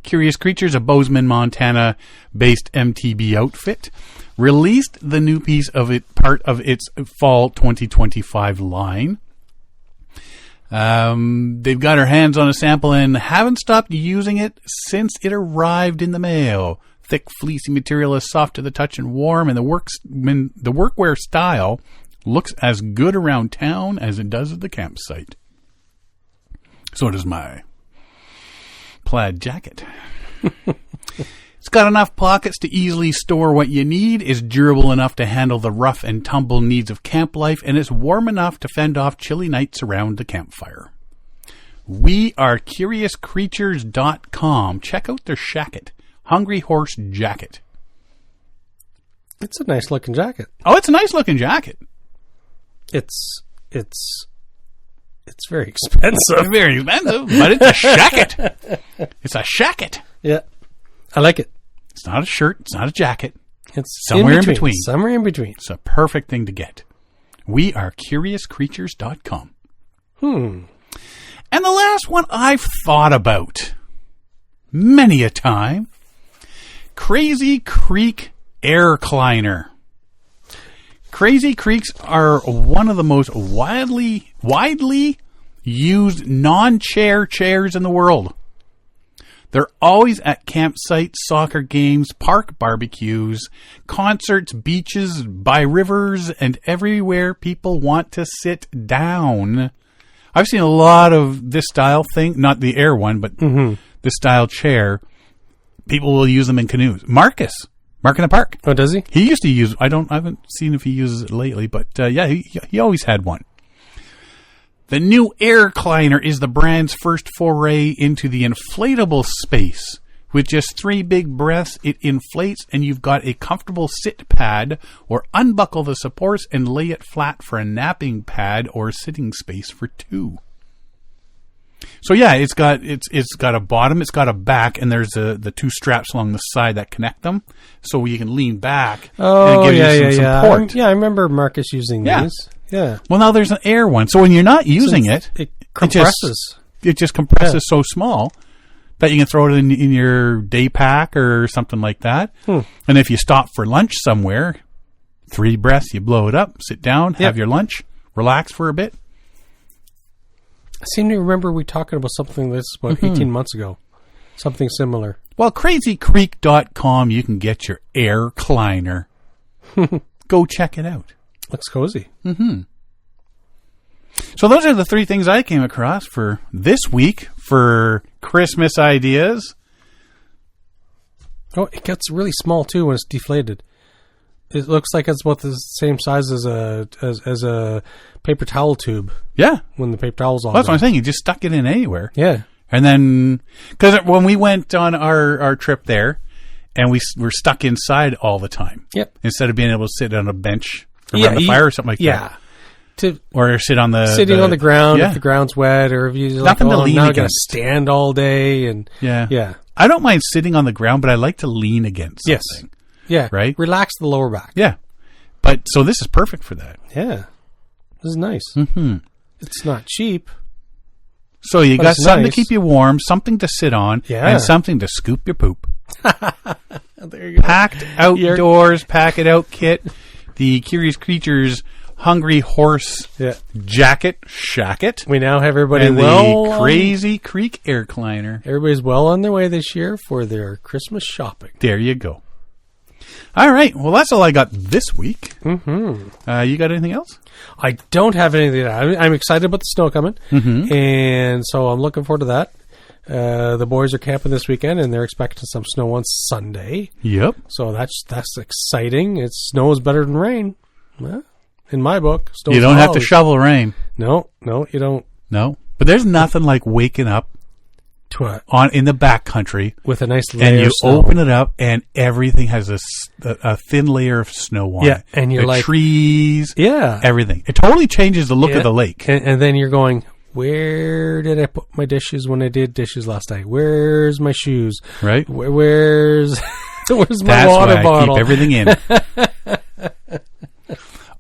Curious Creatures, a Bozeman, Montana-based MTB outfit, released the new piece of it, part of its fall 2025 line. They've got her hands on a sample and haven't stopped using it since it arrived in the mail. Thick, fleecy material is soft to the touch and warm, and the workwear style looks as good around town as it does at the campsite. So does my plaid jacket. It's got enough pockets to easily store what you need, is durable enough to handle the rough and tumble needs of camp life, and is warm enough to fend off chilly nights around the campfire. We are CuriousCreatures.com. Check out their shacket. Hungry Horse jacket. It's a nice looking jacket. Oh, it's a nice looking jacket. It's very expensive. Very expensive, but it's a shacket. It's a shacket. Yeah. I like it. It's not a shirt. It's not a jacket. It's somewhere in between. Somewhere in between. It's a perfect thing to get. We are CuriousCreatures.com. And the last one I've thought about many a time. Crazy Creek Air Cleaner. Crazy Creeks are one of the most widely used non-chair chairs in the world. They're always at campsites, soccer games, park barbecues, concerts, beaches, by rivers, and everywhere people want to sit down. I've seen a lot of this style thing, not the air one, but this style chair. People will use them in canoes. Mark in the park. Oh, does he? He used to use. I haven't seen if he uses it lately, but yeah, he always had one. The new Air Cleaner is the brand's first foray into the inflatable space. With just 3 big breaths, it inflates and you've got a comfortable sit pad, or unbuckle the supports and lay it flat for a napping pad or sitting space for 2. So yeah, it's got a bottom, it's got a back, and there's the 2 straps along the side that connect them, so you can lean back and it gives you some support. I remember Marcus using these. Yeah. Well, now there's an air one, so when you're not using it compresses. It just compresses so small that you can throw it in your day pack or something like that. And if you stop for lunch somewhere, 3 breaths, you blow it up, sit down, have your lunch, relax for a bit. I seem to remember we talking about something this about 18 months ago. Something similar. Well, crazycreek.com, you can get your Air Cleaner. Go check it out. Looks cozy. So those are the 3 things I came across for this week for Christmas ideas. Oh, it gets really small too when it's deflated. It looks like it's about the same size as a paper towel tube. Yeah. When the paper towel's on. Well, that's what I'm saying. You just stuck it in anywhere. Yeah. And then, because when we went on our trip there, and we were stuck inside all the time. Yep. Instead of being able to sit on a bench around the fire or something like that. Or sit on sitting on the ground if the ground's wet, or if you nothing to lean now against. Got to stand all day, and yeah. I don't mind sitting on the ground, but I like to lean against something. Yes. Yeah. Right. Relax the lower back. Yeah. But so this is perfect for that. Yeah. This is nice. It's not cheap. So you got something to keep you warm, something to sit on, and something to scoop your poop. There you go. Packed outdoors, pack it out kit. The Curious Creatures Hungry Horse jacket, shacket. We now have everybody and the Crazy Creek Air Cleaner. Everybody's well on their way this year for their Christmas shopping. There you go. All right. Well, that's all I got this week. You got anything else? I don't have anything. I'm excited about the snow coming, and so I'm looking forward to that. The boys are camping this weekend, and they're expecting some snow on Sunday. Yep. So that's exciting. Snow is better than rain. Well, in my book, you don't have to shovel rain. No, you don't. No, but there's nothing like waking up in the back country with a nice layer and you of snow. open it up and everything has a thin layer of snow on it. And you're the like trees, yeah, everything. It totally changes the look of the lake. And then you're going, where did I put my dishes when I did dishes last night? Where's my shoes? Right? Where's my That's water why bottle? I keep everything in.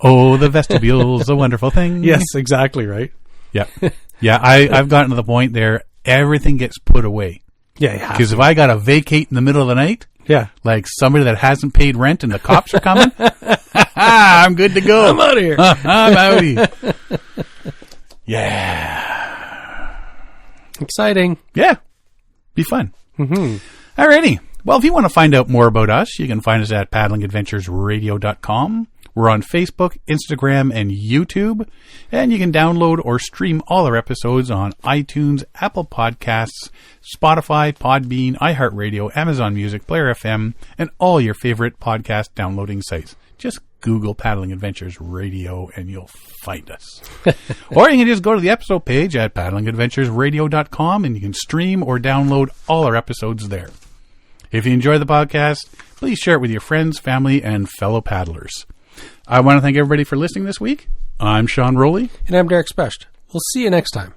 Oh, the vestibule's a wonderful thing. Yes, exactly, right? Yeah. Yeah, I've gotten to the point there, everything gets put away. Yeah. Because if I got to vacate in the middle of the night, like somebody that hasn't paid rent and the cops are coming, I'm good to go. I'm out of here. I'm outie. Yeah. Exciting. Yeah. Be fun. Mm-hmm. Alrighty. Well, if you want to find out more about us, you can find us at paddlingadventuresradio.com. We're on Facebook, Instagram, and YouTube. And you can download or stream all our episodes on iTunes, Apple Podcasts, Spotify, Podbean, iHeartRadio, Amazon Music, Player FM, and all your favorite podcast downloading sites. Just Google Paddling Adventures Radio and you'll find us. Or you can just go to the episode page at paddlingadventuresradio.com and you can stream or download all our episodes there. If you enjoy the podcast, please share it with your friends, family, and fellow paddlers. I want to thank everybody for listening this week. I'm Sean Rowley. And I'm Derek Specht. We'll see you next time.